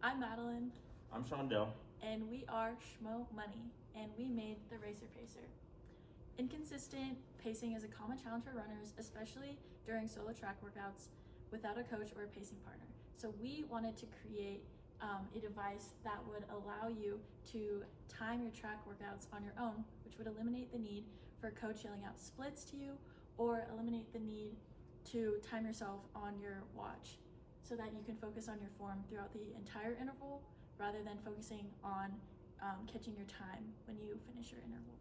I'm Madeline. I'm Shondell. And we are Schmo Money, and we made the Racer Pacer. Inconsistent pacing is a common challenge for runners, especially during solo track workouts without a coach or a pacing partner. So we wanted to create a device that would allow you to time your track workouts on your own, which would eliminate the need for a coach yelling out splits to you or eliminate the need to time yourself on your watch so that you can focus on your form throughout the entire interval rather than focusing on catching your time when you finish your interval.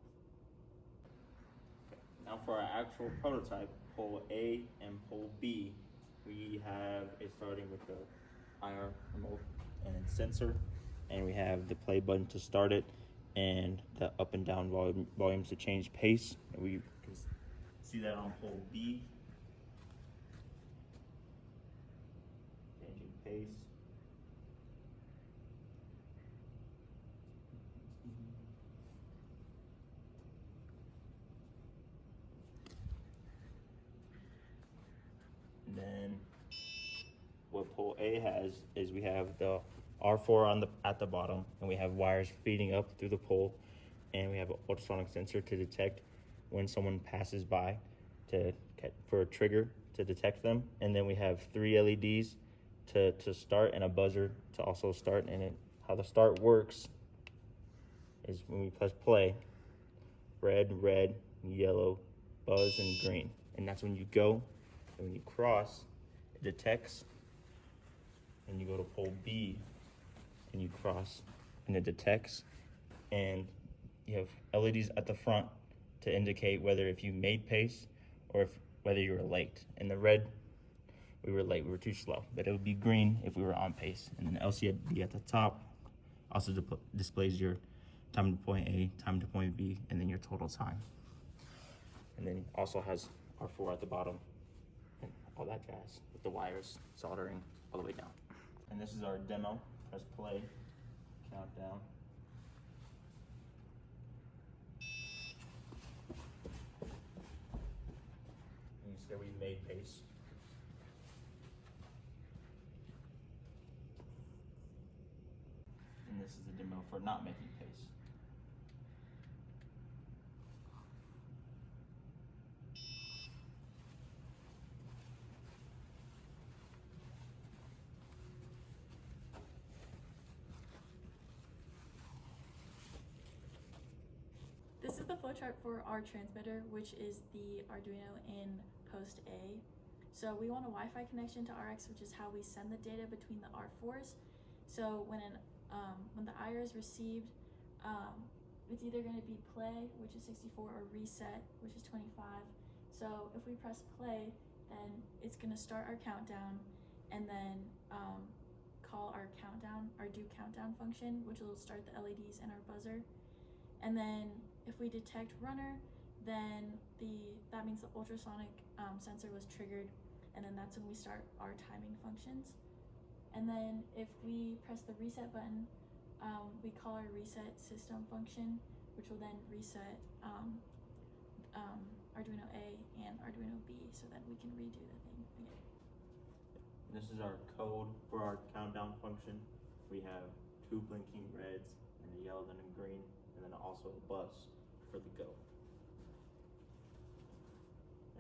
Now for our actual prototype, pole A and pole B, we have it starting with the IR remote and sensor, and we have the play button to start it and the up and down volumes to change pace. And we can see that on pole B, changing pace. And then what pole A has is we have the R4 at the bottom, and we have wires feeding up through the pole, and we have an ultrasonic sensor to detect when someone passes by for a trigger to detect them. And then we have 3 LEDs to start and a buzzer to also start. And how the start works is when we press play, red, yellow, buzz, and green. And that's when you go. And when you cross, it detects. And you go to pole B and you cross and it detects. And you have LEDs at the front to indicate whether if you made pace or whether you were late. And the red, we were late, we were too slow. But it would be green if we were on pace. And then LCD at the top also displays your time to point A, time to point B, and then your total time. And then also has R4 at the bottom and all that jazz with the wires soldering all the way down. And this is our demo. Press play, countdown. And you see that we made pace. And this is the demo for not making pace. This is the flowchart for our transmitter, which is the Arduino in post A. So we want a Wi-Fi connection to RX, which is how we send the data between the R4s. So when the IR is received, it's either going to be play, which is 64, or reset, which is 25. So if we press play, then it's going to start our countdown, and then call our do countdown function, which will start the LEDs and our buzzer. And then if we detect runner, then that means the ultrasonic sensor was triggered, and then that's when we start our timing functions. And then if we press the reset button, we call our reset system function, which will then reset Arduino A and Arduino B so that we can redo the thing again. This is our code for our countdown function. We have 2 blinking reds and a yellow and a green, and then also a buzz for the go.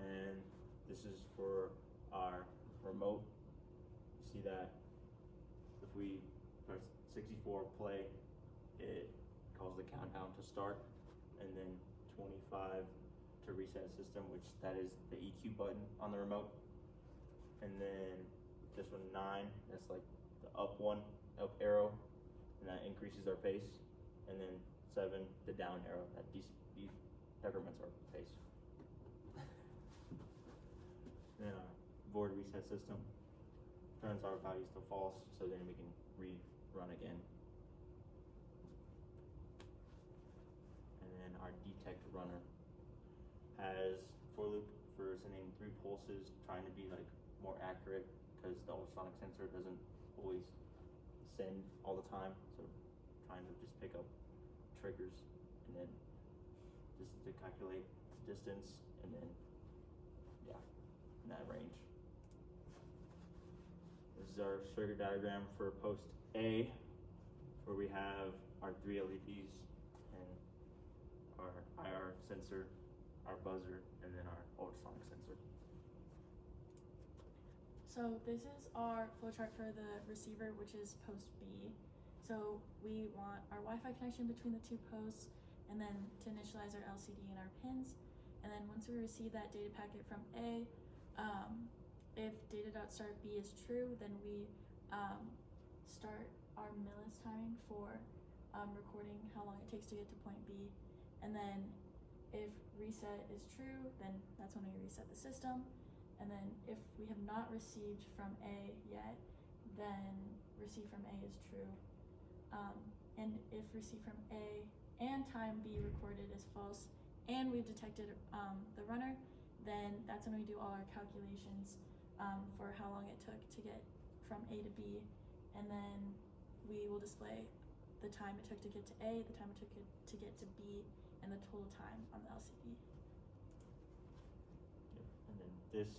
And this is for our remote. You see that if we press 64 play, it calls the countdown to start, and then 25 to reset system, which that is the EQ button on the remote. And then this one 9, that's like the up arrow, and that increases our pace. And then 7, the down arrow, that decrements our pace. Then our board reset system turns our values to false, so then we can rerun again. And then our detect runner has for loop for sending 3 pulses, trying to be like more accurate because the ultrasonic sensor doesn't always send all the time, so trying to just pick up triggers and then just to calculate distance, and then in that range. This is is our circuit diagram for post A, where we have our 3 LEDs and our IR sensor, our buzzer, and then our ultrasonic sensor. So this is our flowchart for the receiver, which is post B. So we want our Wi-Fi connection between the 2 posts, and then to initialize our LCD and our pins. And then once we receive that data packet from A, if data.start B is true, then we start our millis timing for recording how long it takes to get to point B. And then if reset is true, then that's when we reset the system. And then if we have not received from A yet, then receive from A is true. And if receive from A and time B recorded is false, and we've detected the runner, then that's when we do all our calculations for how long it took to get from A to B. And then we will display the time it took to get to A, the time it took to get to B, and the total time on the LCD. And then this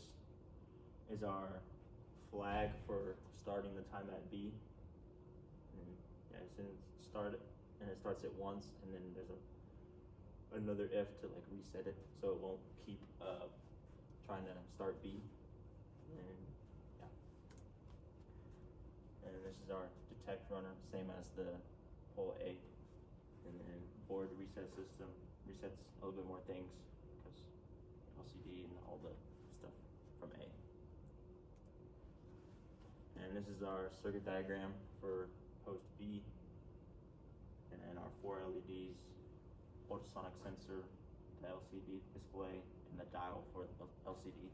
is our flag for starting the time at B. And yeah, since start and it starts at once, and then there's another if to like reset it, so it won't keep trying to start B. And yeah. And this is our detect runner, same as the pole A. And then board reset system resets a little bit more things because LCD and all the stuff from A. And this is our circuit diagram for post B, and then our 4 LEDs, ultrasonic sensor, the LCD display, and the dial for the LCD.